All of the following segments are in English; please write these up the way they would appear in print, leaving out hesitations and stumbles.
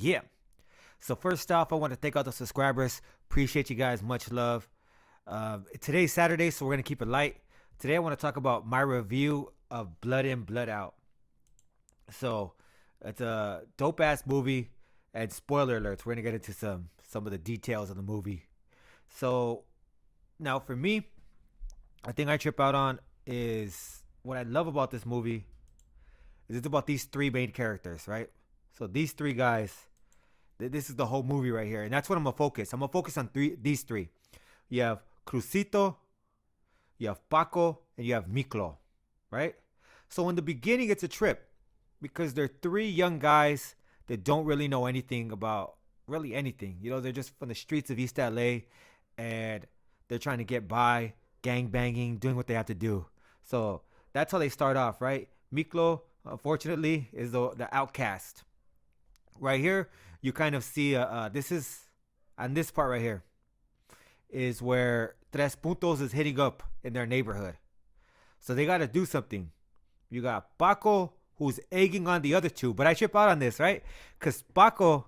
Yeah. So first off, I want to thank all the subscribers. Appreciate you guys. Much love. Today's Saturday, so we're gonna keep it light. Today, I want to talk about my review of Blood In, Blood Out. So it's a dope ass movie, and spoiler alerts. We're gonna get into some of the details of the movie. So now, for me, I think I trip out on is what I love about this movie is it's about these three main characters, right? So these three guys, this is the whole movie right here, and that's what I'm gonna focus. I'm gonna focus on these three. You have Crucito, you have Paco, and you have Miklo, right? So in the beginning, it's a trip because they're three young guys that don't really know anything about really anything. You know, they're just from the streets of East LA, and they're trying to get by, gang banging, doing what they have to do. So that's how they start off, right? Miklo, unfortunately, is the outcast. Right here, you kind of see this is on this part right here is where Tres Puntos is hitting up in their neighborhood. So they got to do something. You got Paco, who's egging on the other two. But I trip out on this, right? Because Paco,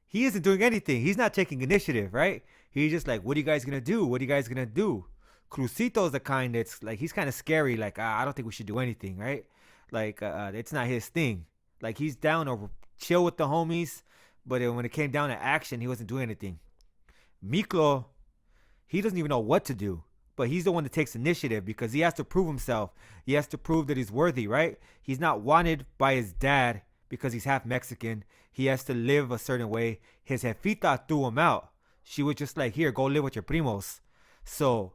he isn't doing anything. He's not taking initiative, right? He's just like, what are you guys going to do? What are you guys going to do? Crucito's the kind that's like, he's kind of scary. Like, I don't think we should do anything, right? Like, it's not his thing. Like, he's down to chill with the homies. But when it came down to action, he wasn't doing anything. Miklo, he doesn't even know what to do, but he's the one that takes initiative because he has to prove himself. He has to prove that he's worthy, right? He's not wanted by his dad because he's half Mexican. He has to live a certain way. His jefita threw him out. She was just like, here, go live with your primos. So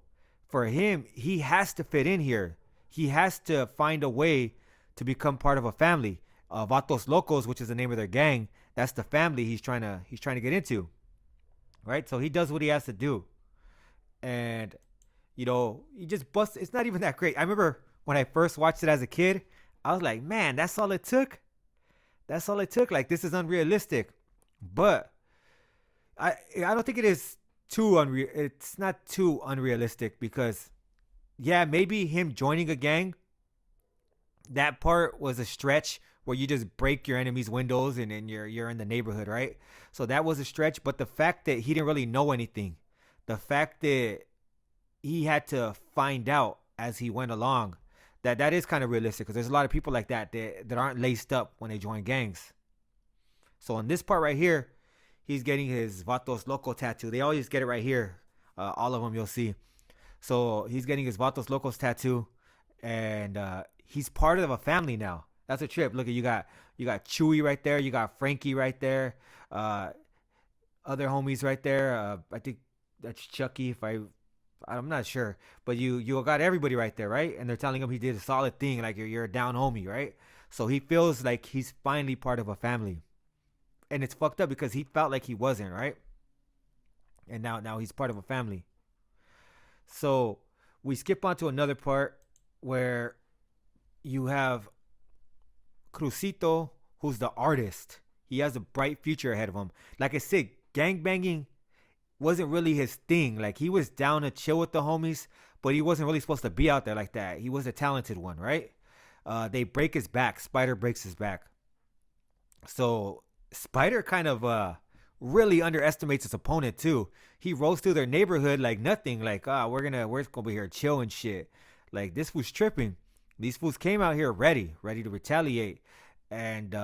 for him, he has to fit in here. He has to find a way to become part of a family. Vatos Locos, which is the name of their gang, that's the family he's trying to get into, right? So he does what he has to do. And he just busts. It's not even that great. I remember when I first watched it as a kid, I was like, man, that's all it took. That's all it took. Like, this is unrealistic. But I don't think it is too unreal. It's not too unrealistic because, yeah, maybe him joining a gang, that part was a stretch where you just break your enemy's windows and then you're in the neighborhood, right? So that was a stretch. But the fact that he didn't really know anything, the fact that he had to find out as he went along, that is kind of realistic because there's a lot of people like that aren't laced up when they join gangs. So in this part right here, he's getting his Vatos Loco tattoo. They always get it right here. All of them you'll see. So he's getting his Vatos Locos tattoo, and he's part of a family now. That's a trip. Look, you got Chewy right there. You got Frankie right there. Other homies right there. I think that's Chucky. I'm not sure, but you got everybody right there, right? And they're telling him he did a solid thing, like you're a down homie, right? So he feels like he's finally part of a family, and it's fucked up because he felt like he wasn't, right? And now he's part of a family. So we skip on to another part where you have Crucito, who's the artist. He has a bright future ahead of him. Like I said, gangbanging wasn't really his thing. Like, he was down to chill with the homies, but he wasn't really supposed to be out there like that. He was a talented one, right? They break his back. Spider breaks his back. So Spider kind of really underestimates his opponent too. He rolls through their neighborhood like nothing. Like, we're gonna be here chill and shit. Like, this fool's tripping. These fools came out here ready to retaliate. And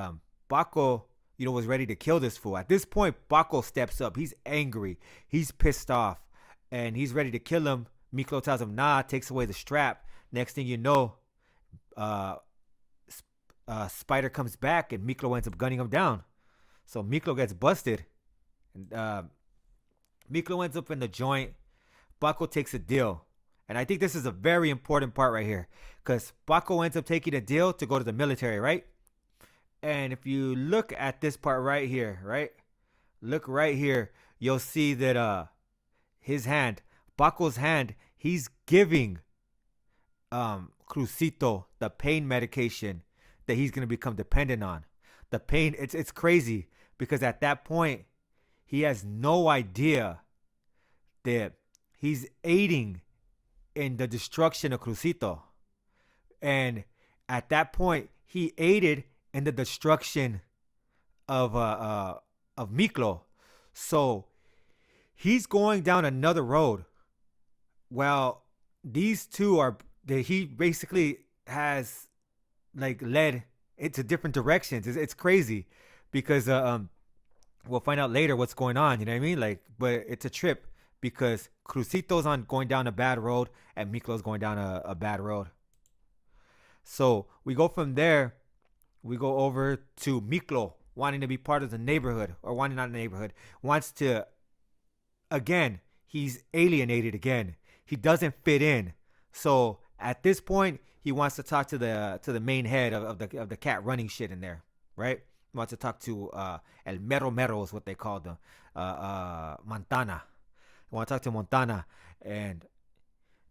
Paco, was ready to kill this fool. At this point, Paco steps up. He's angry. He's pissed off. And he's ready to kill him. Miklo tells him, nah, takes away the strap. Next thing you know, Spider comes back and Miklo ends up gunning him down. So Miklo gets busted. And Miklo ends up in the joint. Paco takes a deal. And I think this is a very important part right here. Because Paco ends up taking a deal to go to the military, right? And if you look at this part right here, right? Look right here. You'll see that his hand, Paco's hand, he's giving Crucito the pain medication that he's going to become dependent on. The pain, it's crazy. Because at that point, he has no idea that he's aiding in the destruction of Crucito. And at that point, he aided in the destruction of of Miklo. So he's going down another road. Well, these two are that he basically has like led into different directions. It's crazy because we'll find out later what's going on. You know what I mean? Like, but it's a trip because Crucito's on going down a bad road and Miklo's going down a bad road. So we go from there. We go over to Miklo wanting to be part of the neighborhood, or wanting not the neighborhood, wants to again. He's alienated again. He doesn't fit in. So at this point, he wants to talk to the main head of the cat running shit in there, right? He wants to talk to El Mero Mero is what they called him, Montana. He wants to talk to Montana, and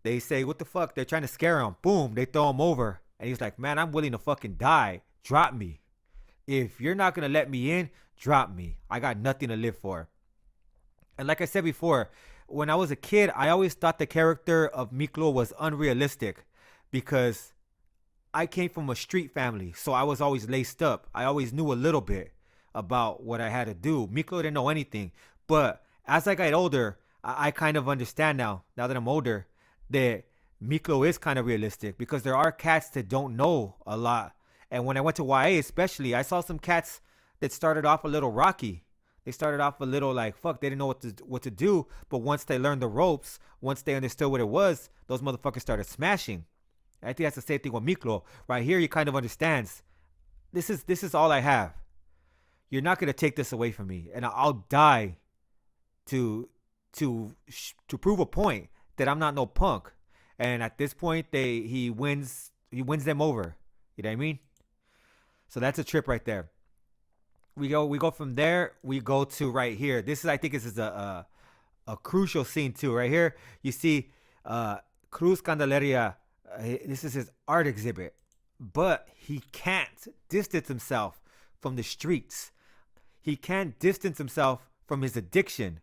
they say, "What the fuck?" They're trying to scare him. Boom! They throw him over, and he's like, "Man, I'm willing to fucking die. Drop me. If you're not gonna let me in, drop me. I got nothing to live for." And like I said before, when I was a kid, I always thought the character of Miklo was unrealistic because I came from a street family. So I was always laced up. I always knew a little bit about what I had to do. Miklo didn't know anything. But as I got older, I kind of understand now that I'm older, that Miklo is kind of realistic because there are cats that don't know a lot. And when I went to YA especially, I saw some cats that started off a little rocky. They started off a little like, fuck, they didn't know what to do. But once they learned the ropes, once they understood what it was, those motherfuckers started smashing. I think that's the same thing with Miklo. Right here, he kind of understands. This is all I have. You're not gonna take this away from me, and I'll die to prove a point that I'm not no punk. And at this point, he wins them over. You know what I mean? So that's a trip right there. We go from there. We go to right here. I think this is a crucial scene too. Right here, you see Cruz Candelaria. This is his art exhibit, but he can't distance himself from the streets. He can't distance himself from his addiction.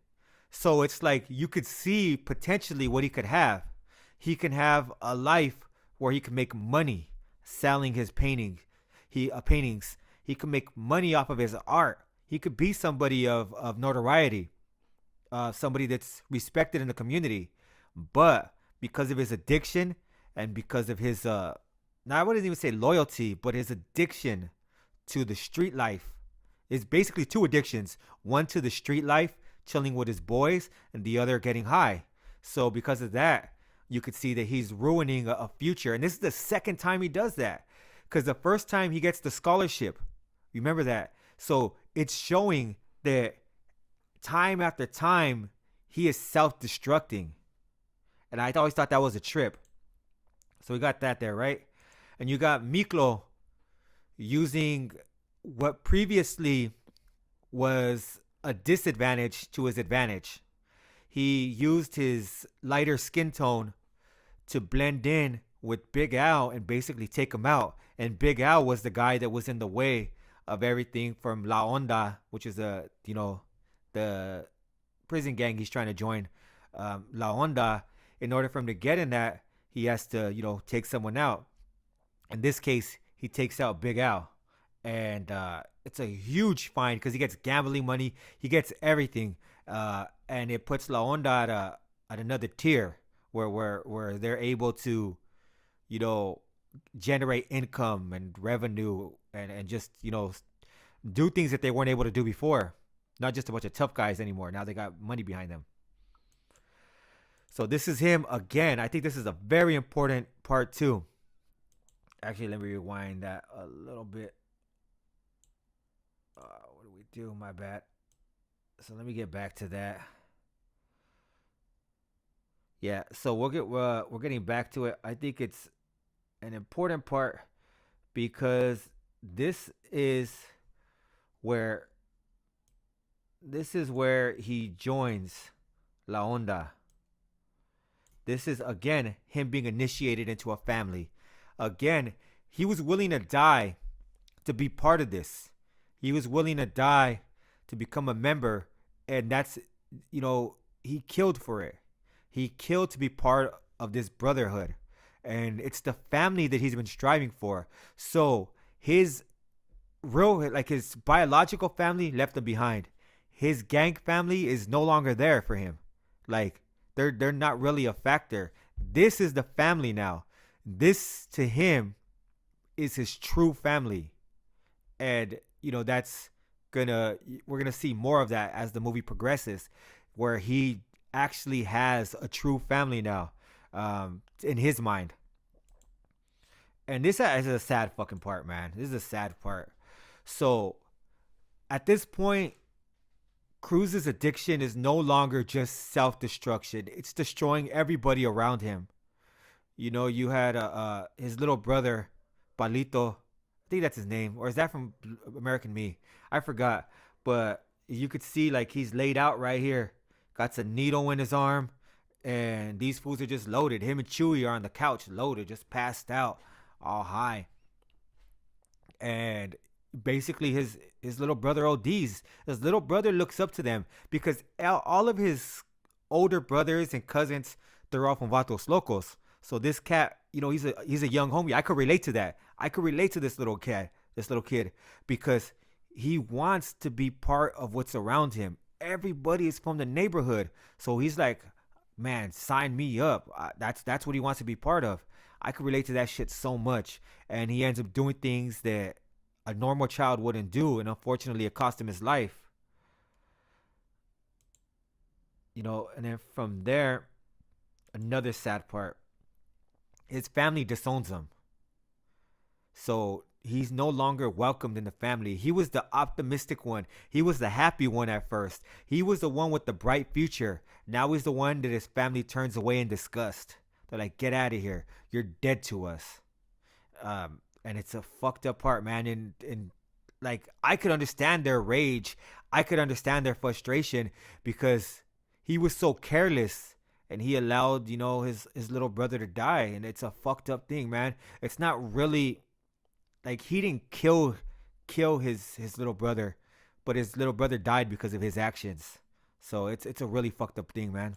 So it's like you could see potentially what he could have. He can have a life where he can make money selling his paintings. He could make money off of his art. He could be somebody of notoriety, somebody that's respected in the community. But because of his addiction and because of his, now I wouldn't even say loyalty, but his addiction to the street life is basically two addictions. One to the street life, chilling with his boys, and the other getting high. So because of that, you could see that he's ruining a future. And this is the second time he does that. Because the first time he gets the scholarship, remember that. So it's showing that time after time, he is self-destructing. And I always thought that was a trip. So we got that there, right? And you got Miklo using what previously was a disadvantage to his advantage. He used his lighter skin tone to blend in with Big Al and basically take him out. And Big Al was the guy that was in the way of everything from La Onda, which is the prison gang he's trying to join. La Onda, in order for him to get in that, he has to, take someone out. In this case, he takes out Big Al. And it's a huge find because he gets gambling money. He gets everything. And it puts La Onda at another tier where they're able to, generate income and revenue and just, do things that they weren't able to do before. Not just a bunch of tough guys anymore. Now they got money behind them. So this is him again. I think this is a very important part too. Actually, let me rewind that a little bit. What do we do? My bad. So let me get back to that. Yeah, so we're getting back to it. I think it's an important part because this is where he joins La Onda. This is again him being initiated into a family. Again, he was willing to die to be part of this. He was willing to die to become a member, and that's, he killed for it. He killed to be part of this brotherhood, and it's the family that he's been striving for. So his biological family left him behind. his gang family is no longer there for him. Like they're not really a factor. This is the family now. This to him is his true family. And that's gonna we're gonna see more of that as the movie progresses, where he actually has a true family now, in his mind. And this is a sad fucking part, man. This is a sad part. So at this point, Cruz's addiction is no longer just self destruction, it's destroying everybody around him. You had his little brother, Palito. I think that's his name. Or is that from American Me? I forgot. But you could see, like, he's laid out right here. Got a needle in his arm. And these fools are just loaded. Him and Chewy are on the couch, loaded, just passed out, all high. And basically his little brother ODs. His little brother looks up to them because all of his older brothers and cousins, they're all from Vatos Locos. So this cat, he's a young homie. I could relate to that. I could relate to this little kid, because he wants to be part of what's around him. Everybody is from the neighborhood, so he's like, man, sign me up. That's what he wants to be part of. I could relate to that shit so much, and he ends up doing things that a normal child wouldn't do, and unfortunately, it cost him his life. And then from there, another sad part. His family disowns him. So he's no longer welcomed in the family. He was the optimistic one. He was the happy one at first. He was the one with the bright future. Now he's the one that his family turns away in disgust. They're like, get out of here. You're dead to us. And it's a fucked up part, man. And like, I could understand their rage. I could understand their frustration, because he was so careless. And he allowed, his little brother to die. And it's a fucked up thing, man. It's not really, like, he didn't kill his little brother, but his little brother died because of his actions. So it's a really fucked up thing, man.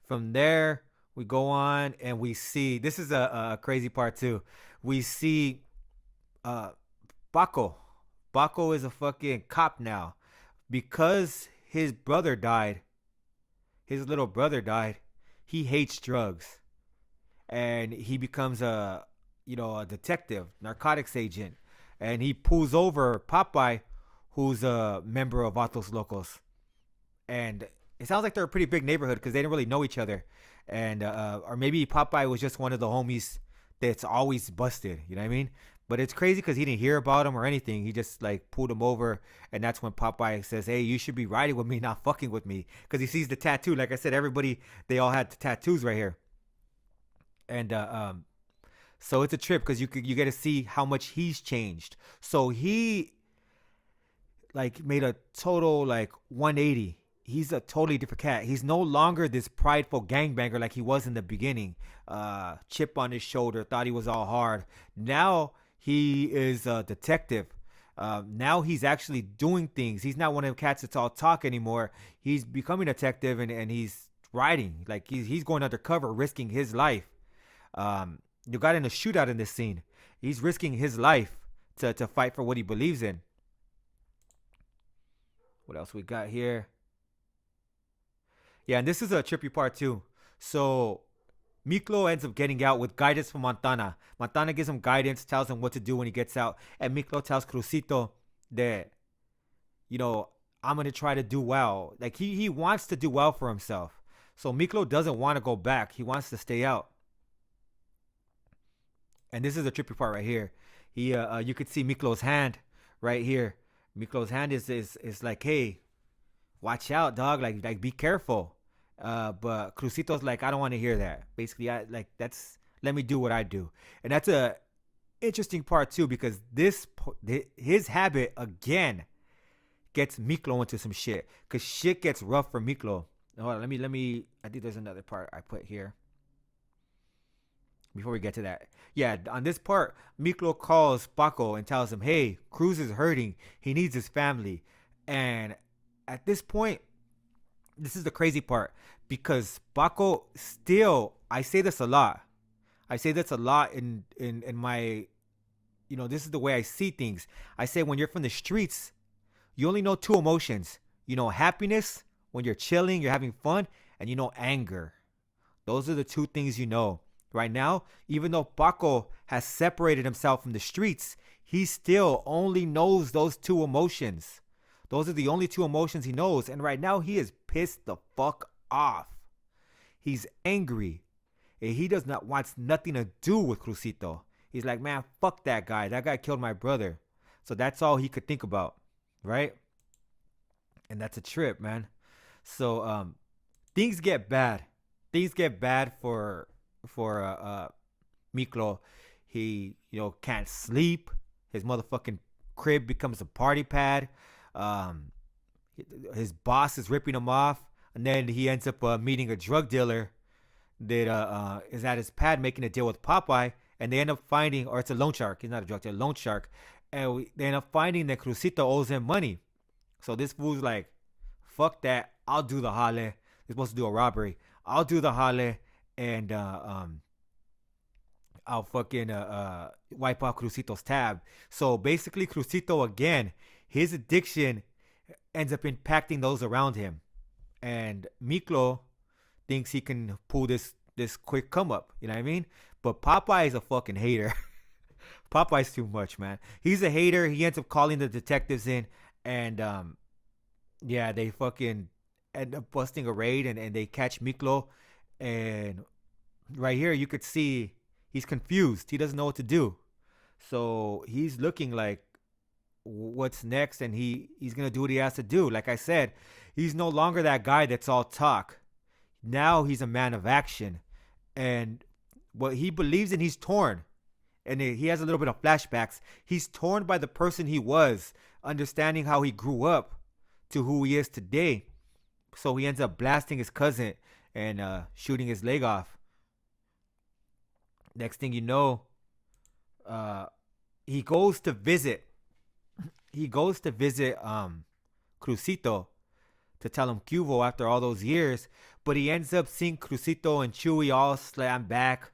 From there, we go on and we see, this is a crazy part too. We see Paco. Paco is a fucking cop now. Because his brother died, his little brother died, he hates drugs. And he becomes a detective, narcotics agent. And he pulls over Popeye, who's a member of Vatos Locos. And it sounds like they're a pretty big neighborhood because they didn't really know each other. And or maybe Popeye was just one of the homies that's always busted. You know what I mean? But it's crazy because he didn't hear about him or anything. He just like pulled him over, and that's when Popeye says, "Hey, you should be riding with me, not fucking with me," because he sees the tattoo. Like I said, everybody, they all had the tattoos right here. And so it's a trip because you get to see how much he's changed. So he like made a total like 180. He's a totally different cat. He's no longer this prideful gangbanger like he was in the beginning. Chip on his shoulder, thought he was all hard. Now he is a detective. Now he's actually doing things. He's not one of the cats that's all talk anymore. He's becoming a detective, and he's riding. Like he's going undercover, risking his life. You got in a shootout in this scene. He's risking his life to fight for what he believes in. What else we got here? Yeah, and this is a trippy part too. So Miklo ends up getting out with guidance from Montana. Montana gives him guidance, tells him what to do when he gets out. And Miklo tells Crucito that, I'm going to try to do well. Like, he wants to do well for himself. So Miklo doesn't want to go back. He wants to stay out. And this is a trippy part right here. You could see Miklo's hand right here. Miklo's hand is like, hey, watch out, dog. Like be careful. But Crucito's like, I don't want to hear that. Basically, let me do what I do. And that's a interesting part too, because his habit again gets Miklo into some shit. Cause shit gets rough for Miklo. Hold on, let me. I think there's another part I put here. Before we get to that, yeah, on this part, Miklo calls Paco and tells him, "Hey, Cruz is hurting. He needs his family." And at this point, this is the crazy part, because Paco still, I say this a lot. I say this a lot in my, this is the way I see things. I say when you're from the streets, You only know two emotions. You know happiness when you're chilling, you're having fun, and you know anger. Those are the two things you know. Right now, even though Paco has separated himself from the streets, he still only knows those two emotions. Those are the only two emotions he knows. And right now, he is pissed the fuck off. He's angry. And he does not want nothing to do with Crucito. He's like, man, fuck that guy. That guy killed my brother. So that's all he could think about, right? And that's a trip, man. So things get bad. Things get bad for Miklo. He can't sleep. His motherfucking crib becomes a party pad. Um, his boss is ripping him off, and then he ends up meeting a drug dealer that is at his pad making a deal with Popeye, and they end up finding, or it's a loan shark. He's not a drug dealer, loan shark, and they end up finding that Crucito owes him money. So this fool's like, fuck that, I'll do the jale. They're supposed to do a robbery. I'll do the jale, and I'll fucking wipe out Crucito's tab. So basically, Crucito again, his addiction ends up impacting those around him, and Miklo thinks he can pull this quick come up. You know what I mean? But Popeye is a fucking hater. Popeye's too much, man. He's a hater. He ends up calling the detectives in, and yeah, they fucking end up busting a raid, and they catch Miklo. And right here, you could see he's confused. He doesn't know what to do. So he's looking like, what's next? And he's going to do what he has to do. Like I said, he's no longer that guy that's all talk. Now he's a man of action. And what he believes in, he's torn. And he has a little bit of flashbacks. He's torn by the person he was, understanding how he grew up to who he is today. So he ends up blasting his cousin and shooting his leg off. Next thing you know, he goes to visit Crucito to tell him Cuvo after all those years, but he ends up seeing Crucito and Chewy all slam back.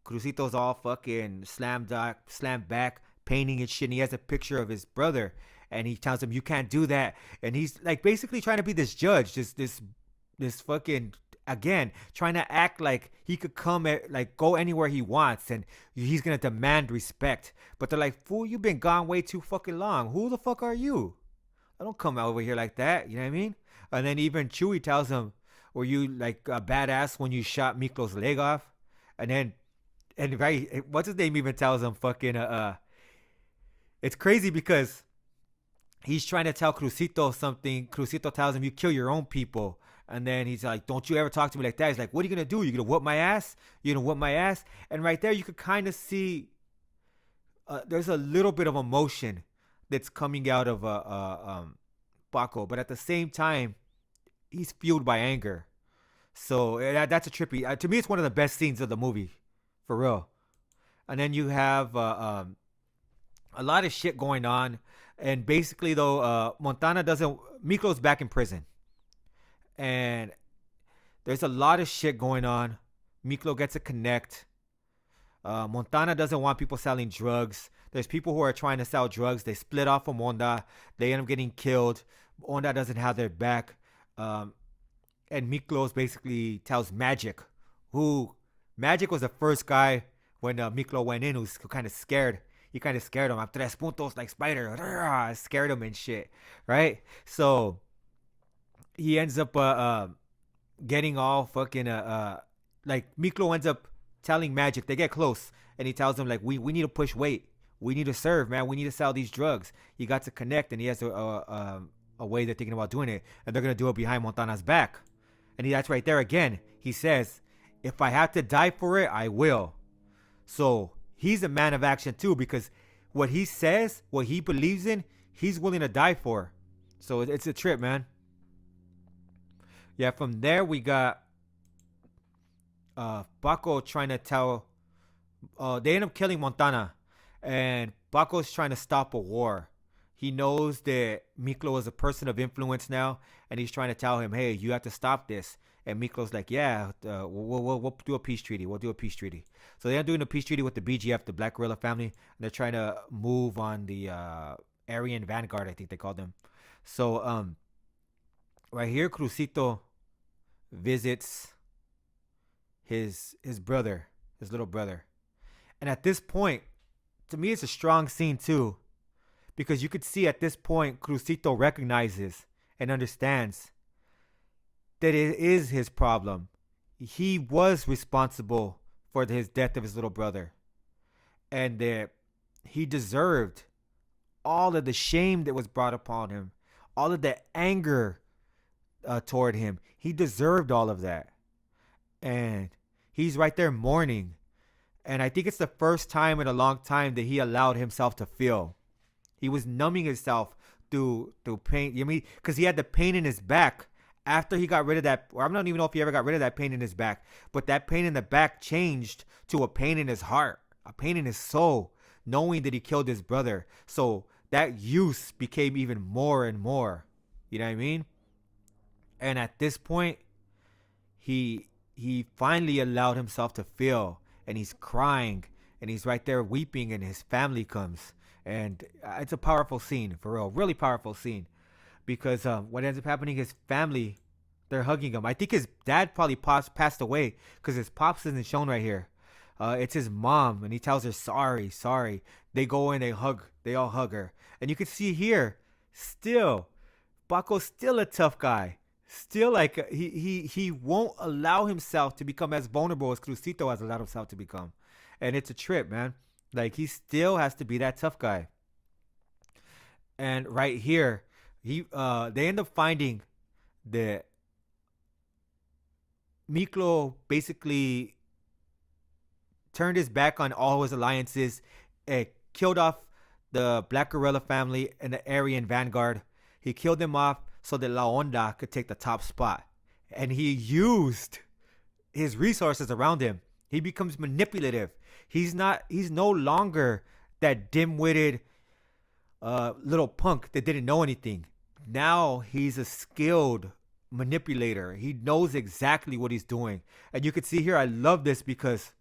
Crucito's all fucking slammed back, painting and shit. And he has a picture of his brother, and he tells him, you can't do that. And he's like basically trying to be this judge, this fucking, again, trying to act like he could come at, like, go anywhere he wants, and he's gonna demand respect. But they're like, fool, you've been gone way too fucking long. Who the fuck are you? I don't come over here like that. You know what I mean? And then even Chewy tells him, were you like a badass when you shot Miklo's leg off? And right, what's his name even tells him fucking it's crazy because he's trying to tell Crucito something. Crucito tells him, you kill your own people. And then he's like, don't you ever talk to me like that. He's like, what are you going to do? You going to whoop my ass? You going to whoop my ass? And right there, you could kind of see there's a little bit of emotion that's coming out of Paco. But at the same time, he's fueled by anger. So that's a trippy. To me, it's one of the best scenes of the movie. For real. And then you have a lot of shit going on. And basically, though, Miklo's back in prison. And there's a lot of shit going on. Miklo gets a connect. Montana doesn't want people selling drugs. There's people who are trying to sell drugs. They split off from Onda. They end up getting killed. Onda doesn't have their back. And Miklo basically tells Magic, Magic was the first guy when Miklo went in who kind of scared. He kind of scared him. Tres puntos like spider. Scared him and shit. Right? So he ends up getting all fucking like Miklo ends up telling Magic, they get close, and he tells him like, we need to push weight, we need to serve, man, we need to sell these drugs. He got to connect, and he has a way they're thinking about doing it, and they're gonna do it behind Montana's back. And that's right there again. He says, if I have to die for it, I will. So he's a man of action too, because what he says, what he believes in, he's willing to die for. So it's a trip, man. Yeah, from there we got Paco trying to tell. They end up killing Montana, and Paco's trying to stop a war. He knows that Miklo is a person of influence now, and he's trying to tell him, "Hey, you have to stop this." And Miklo's like, "Yeah, we'll do a peace treaty. We'll do a peace treaty." So they're doing a peace treaty with the BGF, the Black Gorilla Family, and they're trying to move on the Aryan Vanguard, I think they called them. So right here, Crucito visits his brother, his little brother. And at this point, to me, it's a strong scene too, because you could see at this point, Crucito recognizes and understands that it is his problem. He was responsible for his death of his little brother, and that he deserved all of the shame that was brought upon him, all of the anger toward him. He deserved all of that, and he's right there mourning. And I think it's the first time in a long time that he allowed himself to feel. He was numbing himself through pain. You mean because he had the pain in his back after he got rid of that, or I don't even know if he ever got rid of that pain in his back, but that pain in the back changed to a pain in his heart, a pain in his soul, knowing that he killed his brother. So that use became even more and more. You know what I mean? And at this point, he finally allowed himself to feel, and he's crying, and he's right there weeping, and his family comes, and it's a powerful scene, for real, really powerful scene, because what ends up happening, his family, they're hugging him. I think his dad probably passed away, because his pops isn't shown right here. It's his mom, and he tells her sorry, sorry. They go in, they all hug her, and you can see here, still, Paco's still a tough guy. Still, like, he won't allow himself to become as vulnerable as Crucito has allowed himself to become. And it's a trip, man. Like, he still has to be that tough guy. And right here, they end up finding that Miklo basically turned his back on all his alliances, killed off the Black Guerrilla family and the Aryan Vanguard. He killed them off so that La Onda could take the top spot. And he used his resources around him. He becomes manipulative. He's no longer that dim-witted little punk that didn't know anything. Now he's a skilled manipulator. He knows exactly what he's doing. And you can see here, I love this because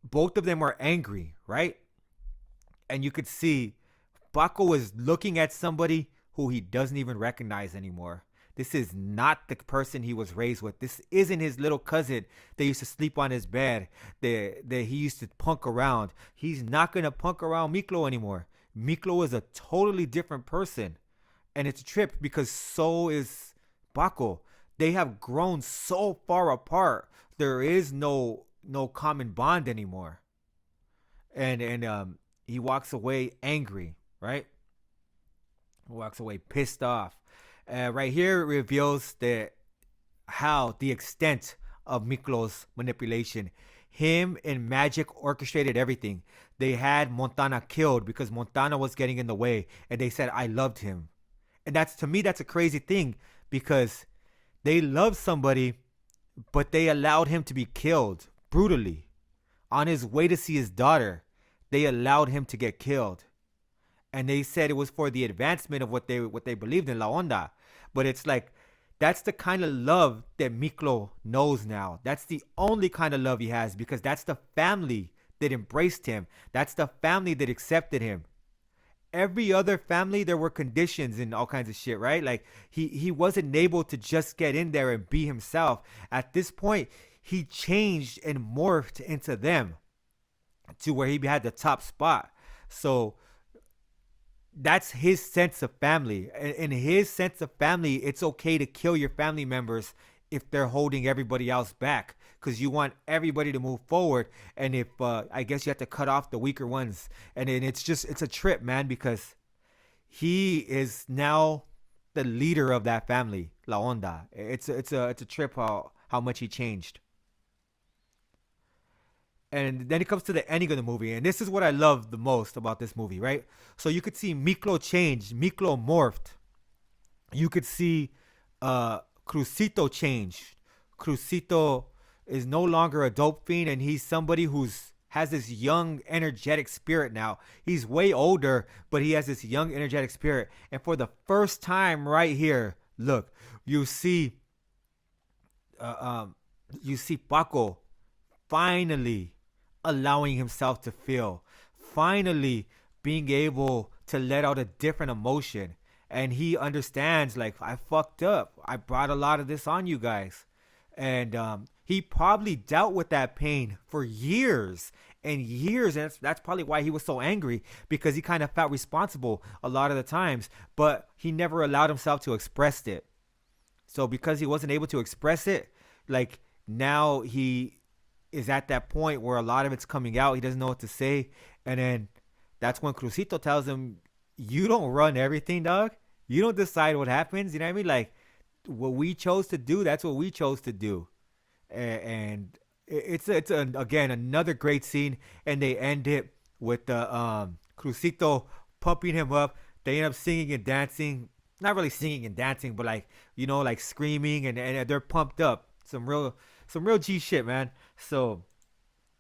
both of them are angry, right? And you could see Paco is looking at somebody who he doesn't even recognize anymore. This is not the person he was raised with. This isn't his little cousin that used to sleep on his bed, that he used to punk around. He's not going to punk around Miklo anymore. Miklo is a totally different person. And it's a trip because so is Paco. They have grown so far apart. There is no common bond anymore. And he walks away angry, right? Walks away pissed off. Right here it reveals the extent of Miklo's manipulation. Him and Magic orchestrated everything. They had Montana killed because Montana was getting in the way, and they said I loved him. And to me that's a crazy thing, because they loved somebody but they allowed him to be killed brutally. On his way to see his daughter, they allowed him to get killed. And they said it was for the advancement of what they believed in, La Onda. But it's like, that's the kind of love that Miklo knows now. That's the only kind of love he has, because that's the family that embraced him. That's the family that accepted him. Every other family, there were conditions and all kinds of shit, right? Like, he wasn't able to just get in there and be himself. At this point, he changed and morphed into them to where he had the top spot. So that's his sense of family. In his sense of family, it's okay to kill your family members if they're holding everybody else back, because you want everybody to move forward. And if I guess you have to cut off the weaker ones. And then it's a trip, man, because he is now the leader of that family, La Onda. It's a trip how much he changed. And then it comes to the ending of the movie. And this is what I love the most about this movie, right? So you could see Miklo change. Miklo morphed. You could see Crucito changed. Crucito is no longer a dope fiend, and he's somebody has this young, energetic spirit now. He's way older, but he has this young, energetic spirit. And for the first time right here, look, you see Paco finally allowing himself to feel, finally being able to let out a different emotion. And he understands, like, I fucked up. I brought a lot of this on you guys. And he probably dealt with that pain for years and years. And that's probably why he was so angry, because he kind of felt responsible a lot of the times, but he never allowed himself to express it. So because he wasn't able to express it, like, now he is at that point where a lot of it's coming out. He doesn't know what to say. And then that's when Crucito tells him, you don't run everything, dog. You don't decide what happens. You know what I mean? Like, what we chose to do, that's what we chose to do. And again, another great scene. And they end it with the Crucito pumping him up. They end up singing and dancing. Not really singing and dancing, but like, like screaming, and they're pumped up. Some real G shit, man. So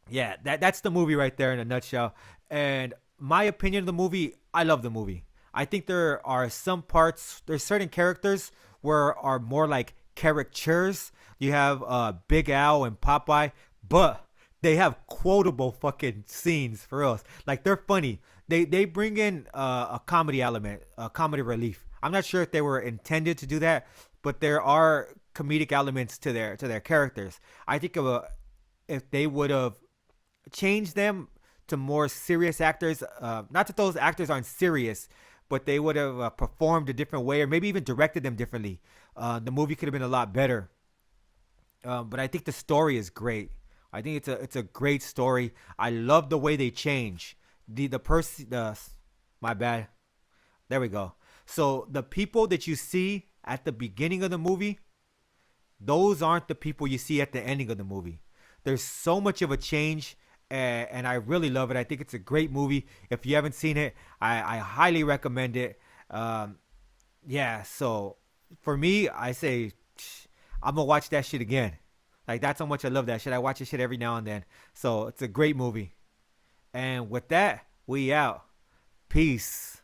yeah, that's the movie right there in a nutshell. And my opinion of the movie, I love the movie. I think there are some parts, there's certain characters where are more like caricatures. You have Big Al and Popeye, but they have quotable fucking scenes for us. Like, they're funny. They bring in a comedy element, a comedy relief. I'm not sure if they were intended to do that, but there are comedic elements to their characters. I think if they would have changed them to more serious actors, not that those actors aren't serious, but they would have performed a different way, or maybe even directed them differently. The movie could have been a lot better. But I think the story is great. I think it's a great story. I love the way they change the person. My bad. There we go. So the people that you see at the beginning of the movie, those aren't the people you see at the ending of the movie. There's so much of a change, and I really love it. I think it's a great movie. If you haven't seen it, I highly recommend it. Yeah, so for me, I say I'm going to watch that shit again. Like, that's how much I love that shit. I watch this shit every now and then. So it's a great movie. And with that, we out. Peace.